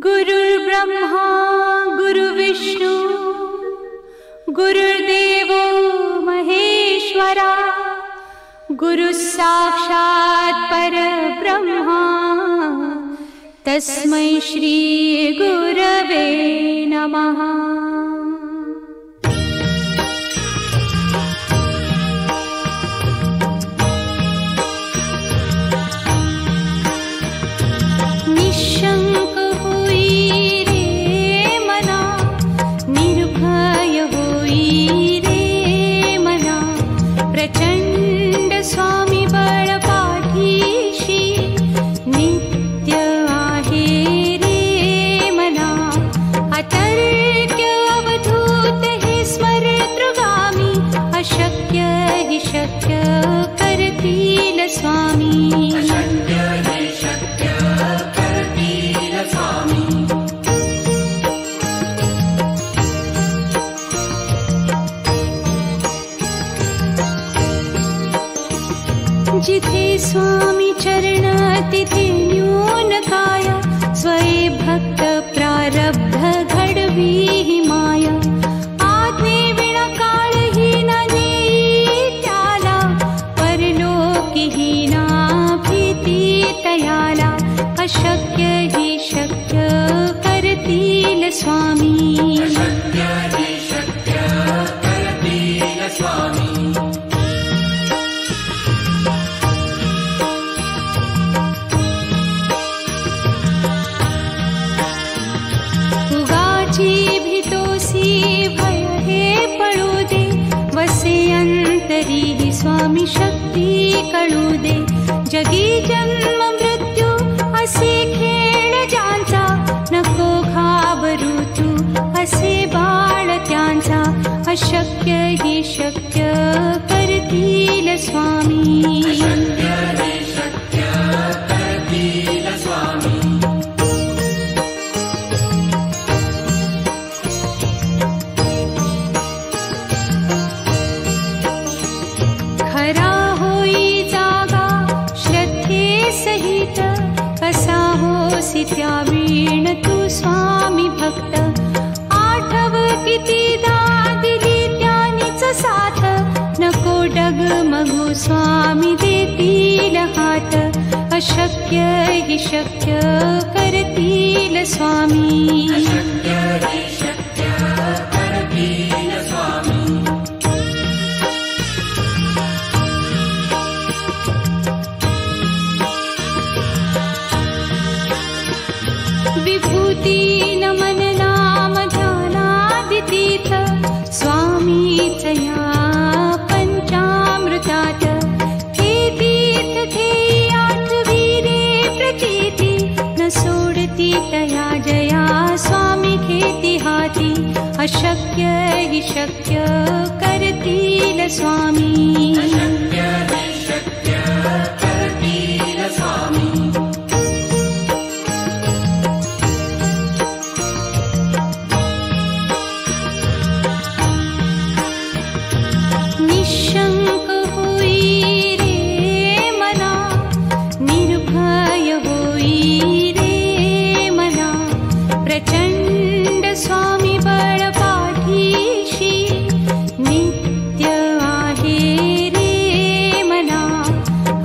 गुरुर्ब्रह्मा गुरुर्विष्णू गुरुर्देवो महेश्वरा गुरुः साक्षात् परब्रह्मा तस्मै श्री गुरवे नमः। निशंक होई रे मना, निर्भय होई रे मना, प्रचंड स्वामी बळ पाठीशी नित्य आहे रे मना। अतर्क्य अवधूत हे स्मरतृगामी, अशक्य हि शक्य करतील स्वामी। जिथे स्वामी चरण तिथे न्यून काय, स्वये भक्त प्रारब्ध घडवी ही माया। आज्ञे विना काळही न नेई त्याला, परलोकी ही ना भीती तयाला। अशक्य ही शक्य करतील स्वामी। अंतरी ही स्वामी शक्ती कळू दे। जगी जन्म मृत्यू असे खेळ ज्यांचा, नको घाबरू तू असे बाळ त्यांचा। अशक्य ही शक्य करतील स्वामी। खरा होई जागा श्रद्धे सहित, कसा होसी त्या वीण तू स्वामी भक्त। आठव कितीदा दिली त्यानीच साथ, नको डगमगू स्वामी देतील हात। अशक्य हि शक्य करतील स्वामी। विभूती नमन नाम ध्यानादितीर्थ, स्वामीच या पंचामृतात। हे तीर्थ घेई आठवी रे प्रचिती, न सोडती तया जया स्वामी घेती हाती। अशक्य हि शक्य करतील स्वामी। निशंक होई रे मना, निर्भय होई रे मना, प्रचंड स्वामी बळ पाठीशी नित्य आहे रे मना।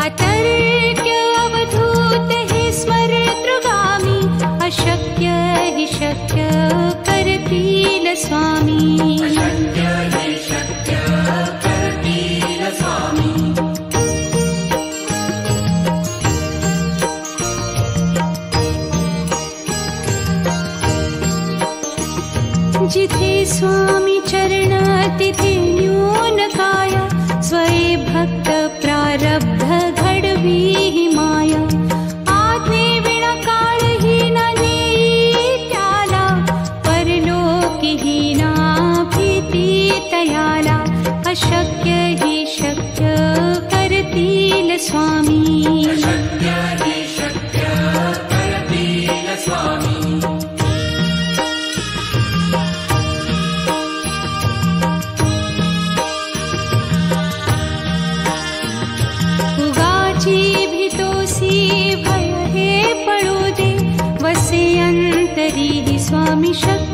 अतर्क्य अवधूत हे स्मरतृगामी, अशक्य हि शक्य करतील स्वामी। जिथे स्वामी चरण तिथे न्यून काय, स्वये भक्त प्रारब्ध घडवी ही माया। आज्ञे विना काळही न नेई त्याला, परलोकी ही ना भीती तयाला। अशक्य ही शक्य करतील स्वामी।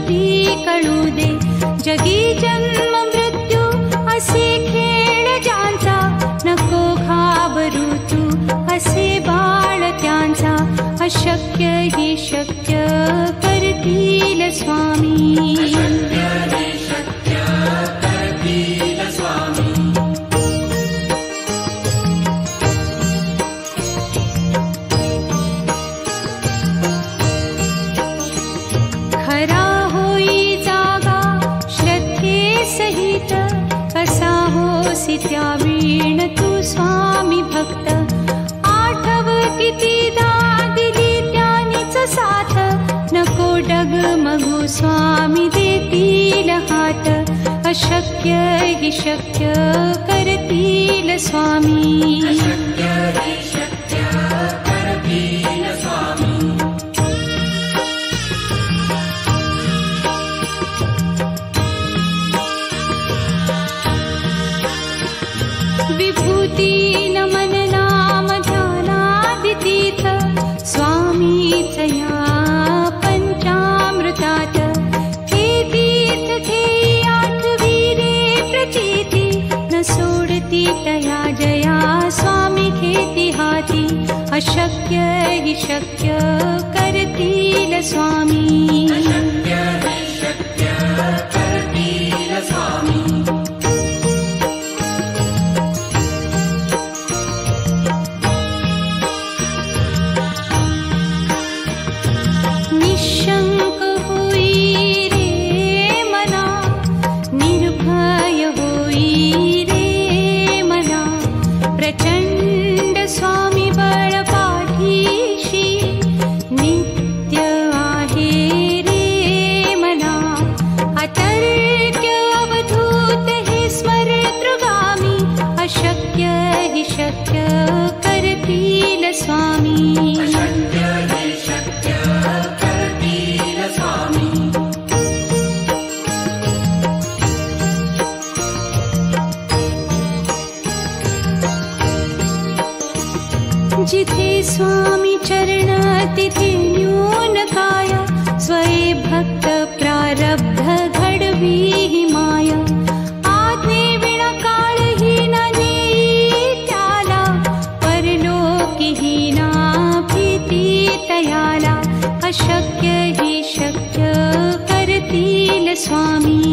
शक्ती कळू दे. जगी जन्म मृत्यू असे खेळ ज्यांचा, नको घाबरू तू असे बाळ त्यांचा. अशक्य ही शक्य करतील स्वामी. खरा होई जागा श्रद्धे सहित, कसा होसी त्या वीण तू स्वामी भक्त. आठव कितीदा दिली त्यानीच साथ, नको डगमगू स्वामी देतील हात. अशक्य ही शक्य करतील स्वामी. विभूती नमन नाम ध्यानादितीर्थ, स्वामीच या पंचामृतात. हे तीर्थ घेई आठवी रे प्रचिती, न सोडती तया जया स्वामी घेती हाती. अशक्य ही शक्य करतील स्वामी. निशंक होई रे मना, निर्भय होई रे मना. प्रचंड स्वामी बळ पाठीशी, नित्य आहे रे मना. अतर्क्य अवधूत हे स्मरतृगामी, अशक्य हि शक्य करतील स्वामी. जिथे स्वामी चरण तिथे न्यून काया, स्वये भक्त प्रारब्ध घडवी ही माया. आज्ञे विना काळही न नेई त्याला, परलोकी ही ना भीती तयाला. अशक्य ही शक्य करतील स्वामी.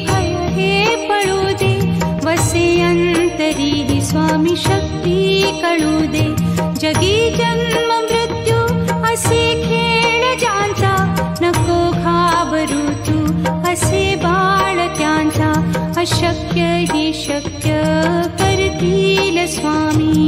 भय हे पळू दे, वसे अंतरी ही स्वामी शक्ती कळू दे. जगी जन्म मृत्यू असे खेळ ज्यांचा, नको घाबरू तू असे बाळ त्यांचा. अशक्य ही शक्य करतील स्वामी.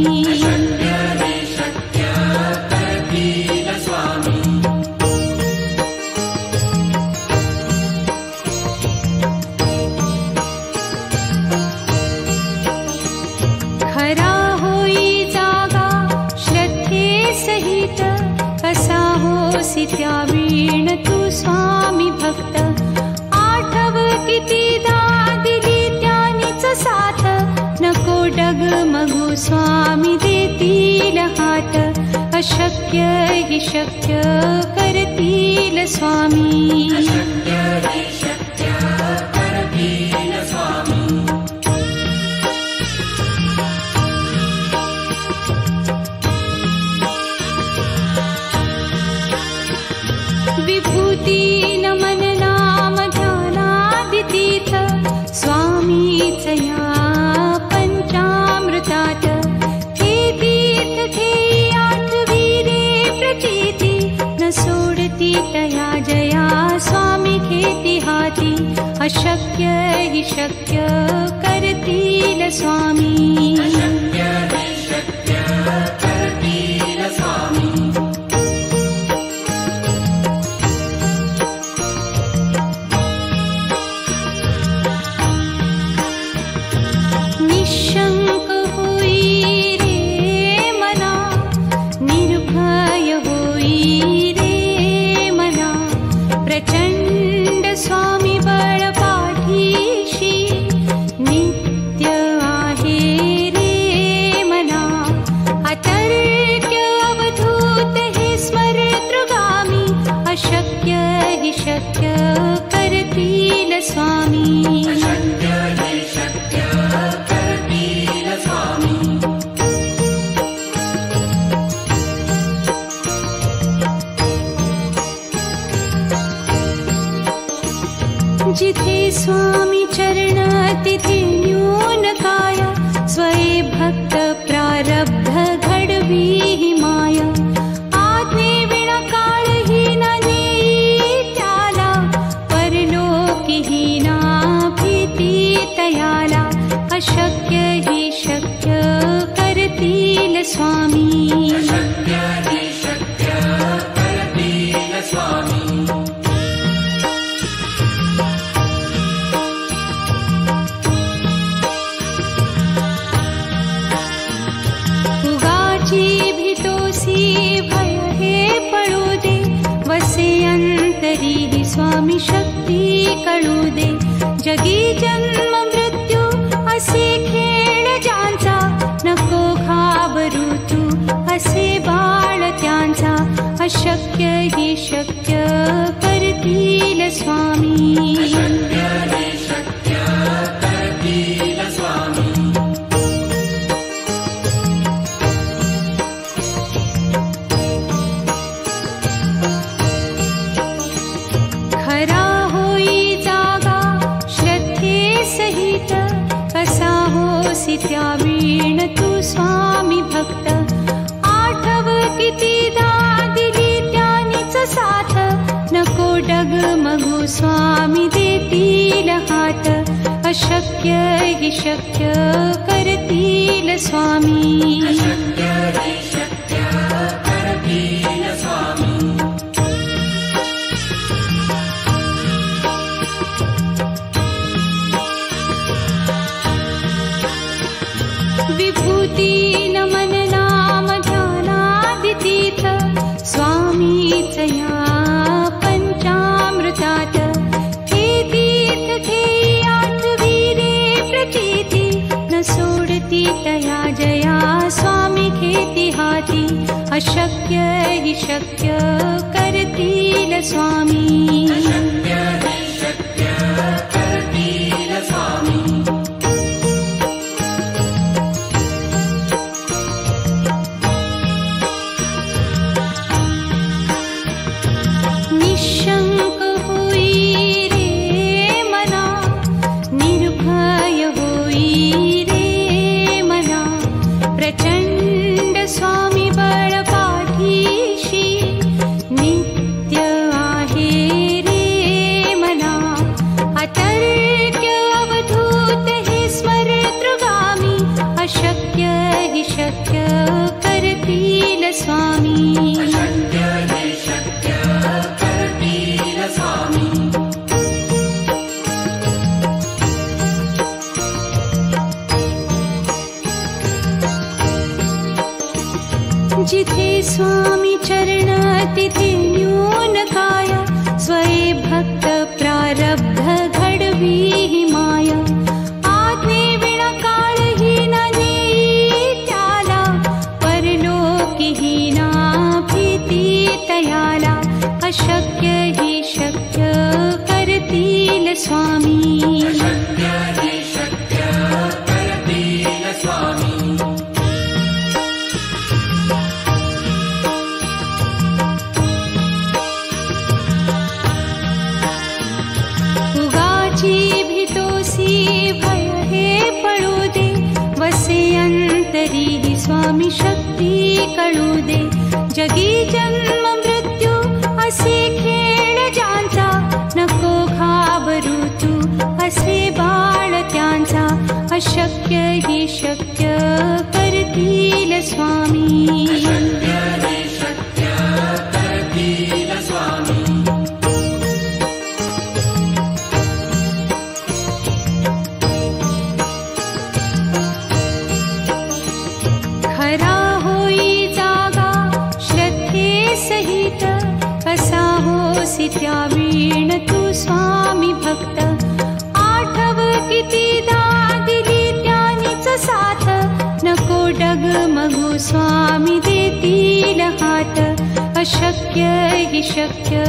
खरा होई जागा श्रद्धे सहित, कसा होसी त्या वीण तू स्वामी भक्त. आठव कितीदा दिली त्यानीच साथ, नको डगमगू स्वामी देतील हात. अशक्य हि शक्य करतील स्वामी. विभूती नमन नाम ध्यानादितीर्थ, स्वामीच या पंचामृतात. हे तीर्थ घेई आठवी रे प्रचिती, न सोडती तया जया स्वामी घेती हाती. अशक्य हि शक्य करतील स्वामी. निशंक होई रे मना, निर्भय होई रे मना. प्रचंड शक्य करतील स्वामी. अशक्य हि शक्य करतील स्वामी. जिथे स्वामी चरण तिथे न्यून काय. स्वये भक्त प्रारब्ध घडवी ही माया. आज्ञे विना काळही न नेई त्याला. परलोकीही ना भीती तयाला. अशक्य हि शक्य करतील स्वामी. अशक्य हि शक्य करतील स्वामी. भय हे पळू दे. वसे अंतरी ही स्वामी शक्ती कळू दे. जगी जन्म मृत्यू असे खेळ ज्यांचा. नको घाबरू तू असे बाळ त्यांचा. अशक्य हि शक्य करतील स्वामी. अशक्य हि शक्य करतील स्वामी. त्यावीण तू स्वामी भक्त. आठव कितीदा दिली त्यानीच साथ. नको डगमगू स्वामी देतील हात. अशक्य हि शक्य करतील स्वामी. अशक्य हि शक्य करतील स्वामी. विभूती नमन नाम ध्यानादितीर्थ. स्वामीच या पंचामृतात. हे तीर्थ घेई आठवी रे प्रचिती. न सोडती तया जया स्वामी घेती हाती. अशक्य हि शक्य करतील स्वामी. अशक्य हि शक्य करतील स्वामी. निशंक होई रे मना. निर्भय होई रे मना. प्रचंड स्वामी बळ पाठीशी. नित्य आहे रे मना. अतर्क्य अवधूत हे स्मरतृगामी. अशक्य हि शक्य करतील स्वामी. अशक्य हि शक्य करतील स्वामी. जिथे स्वामी चरण तिथे न्यून काय. स्वये भक्त प्रारब्ध घडवी ही माया. आज्ञे विना काळही न नेई त्याला. परलोकीही ना भीती तयाला. अशक्य हि शक्य करतील स्वामी. अशक्य हि शक्य करतील स्वामी. उगाची भीतोसी भय हे पळू दे. वसे अंतरी ही स्वामी शक्ती कळू दे. जगी जन्म मृत्यू असे खेळ ज्यांचा. नको घाबरू तू असे बाळ त्यांचा. अशक्य हि शक्य करतील स्वामी. अशक्य हि शक्य करतील स्वामी. खरा होई जागा श्रद्धे सहित. कसा होसी त्यावीण तू स्वामी भक्त. आठव कितीदा दिली त्यानीच साथ. नको डगमगू स्वामी देतील हात. अशक्य हि शक्य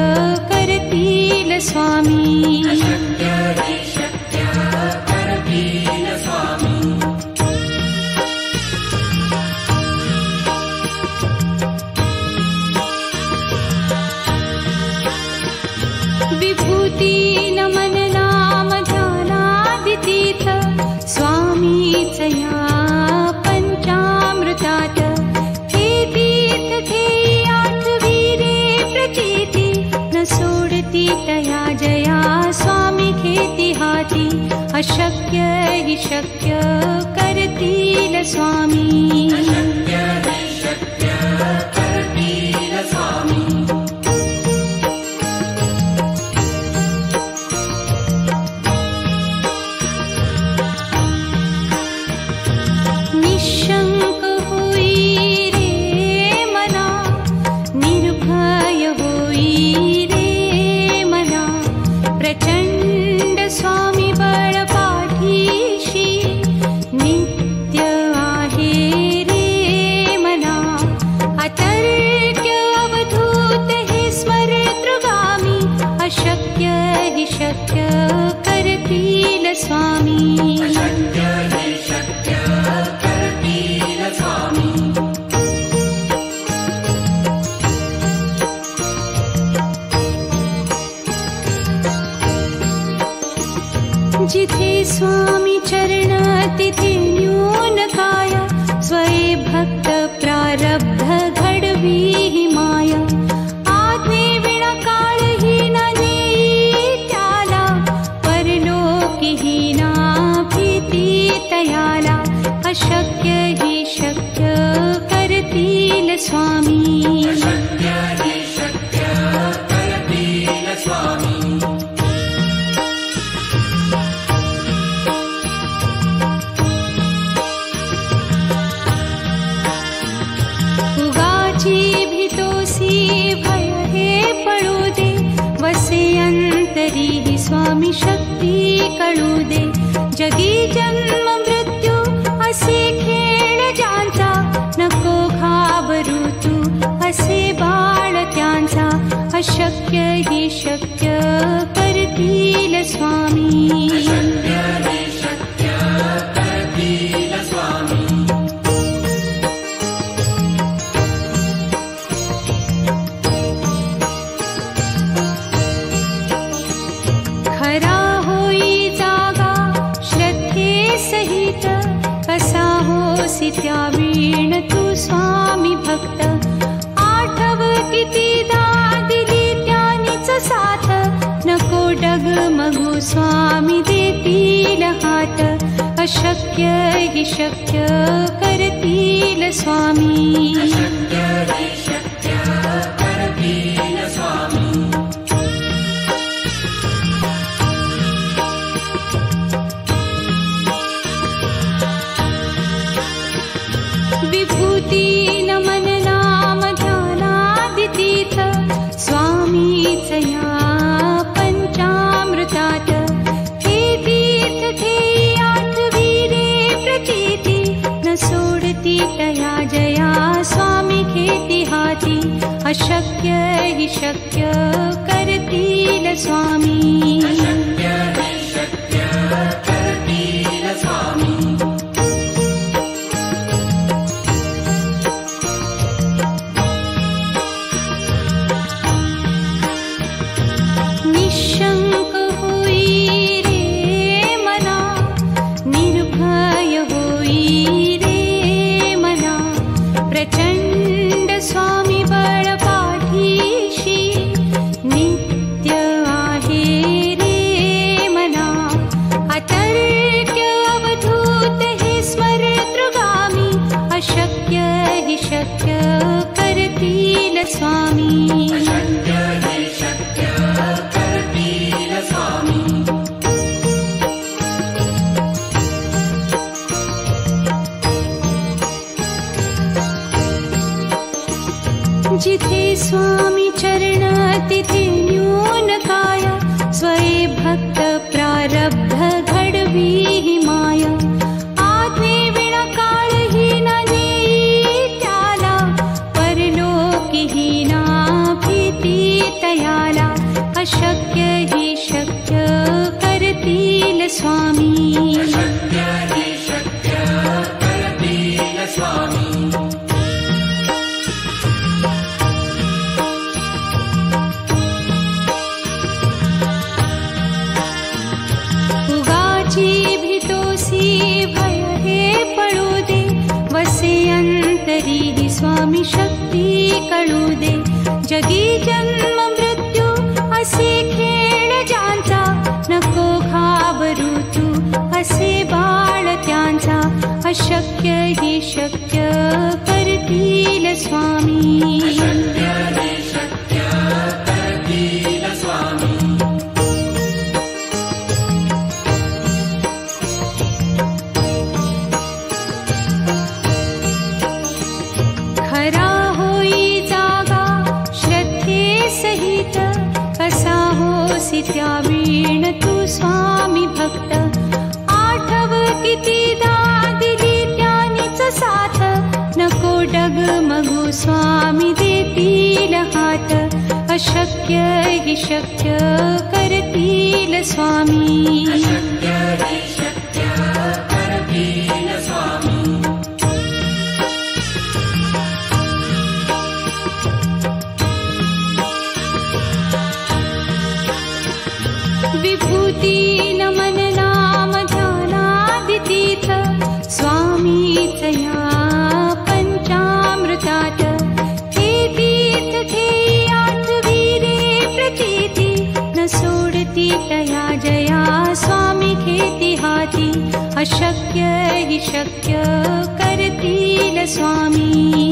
करतील स्वामी. अशक्य हि शक्य करतील स्वामी. विभूती नमन नाम ध्यानादितीर्थ स्वामीच या पंचामृतात. हे तीर्थ घेई आठवीरे प्रचिती न सोडती तया जया स्वामी घेती हाती. अशक्य हि शक्य करतील स्वामी. अशक्य हि शक्य करतील स्वामी. निशंक होई रे मना, निर्भय होई रे मना. प्रचंड स्वामी बळ पाठीशी नित्य आहे रे मना. अतर्क्य अवधूत हे स्मरेतृगामी. अशक्य हि शक्य करतील स्वामी. अशक्य हि शक्य करतील स्वामी. जिथे स्वामी चरण तिथे न्यून काय. स्वये भक्त प्रारब्ध घडवी हि माया. आज्ञे विना काळही न नेई त्याला. परलोकी हि ना भीती तयाला. अशक्य हि शक्य करतील स्वामी. अशक्य हि शक्य करतील स्वामी. उगाची भीतोसी भय हे पळू दे. वसे अंतरी हि स्वामी शक्ती कळू दे. जगी जन्म मृत्यू असे खेळ ज्यांचा. नको घाबरू तू असे बाळ त्यांचा. अशक्य हि शक्य करतील स्वामी. अशक्य हि शक्य करतील स्वामी. खरा होई जागा श्रद्धे सहित. कसा होसी त्या वीण तू स्वामी भक्त. आठव कितीदा दिली त्यानीच साथ. नको डगमगू स्वामी देतील हात. अशक्य हि शक्य करतील स्वामी. अशक्य हि शक्य करतील स्वामी. विभूती नमन नाम ध्यानादितीर्थ स्वामीच या पंचामृतात. हे तीर्थ घेई आठवीरे प्रचिती न सोडती तया जया स्वामी घेती हाती. अशक्य हि शक्य करतील स्वामी. अशक्य हि शक्य करतील स्वामी. निशंक होई रे मना, निर्भय होई रे मना. प्रचंड स्वामी बळ पाठीशी नित्य आहे रे मना. अतर्क्य अवधूत हे स्मरेतृगामी. अशक्य हि शक्य करतील स्वामी. अशक्य हि शक्य करतील स्वामी. जिथे स्वामी चरण तिथे न्यून काय. स्वये भक्त प्रारब्ध घडवी हि माया. आज्ञे विना काळही न नेई त्याला. परलोकी हि ना अशक्य हि शक्य करतील स्वामी अशक्य हि शक्य करतील स्वामी उगाची भीतोसी भय हे पडू दे वसे अंतरी हि स्वामी शक्ती कळू दे जगी जन्म मृत्यू असे खेळ ज्यांचा नको घाबरू तू असे बाळ त्यांचा अशक्य हि शक्य करतील स्वामी अशक्य हि शक्य करतील स्वामी खरा होई जागा श्रद्धे सहित कसा होसी त्या वीण तू स्वामी भक्त आठव कितीदा दिली त्यानीच साथ नको डगमगू स्वामी देतील हात अशक्य हि शक्य करतील स्वामी अशक्य हि शक्य करतील स्वामी विभूती नमन नाम ध्यानादितीर्थ स्वामीच या पंचामृतात हे तीर्थ थे आठवीरे प्रतीती न सोडती तया जया स्वामी घेती हाती अशक्य हि शक्य करतील स्वामी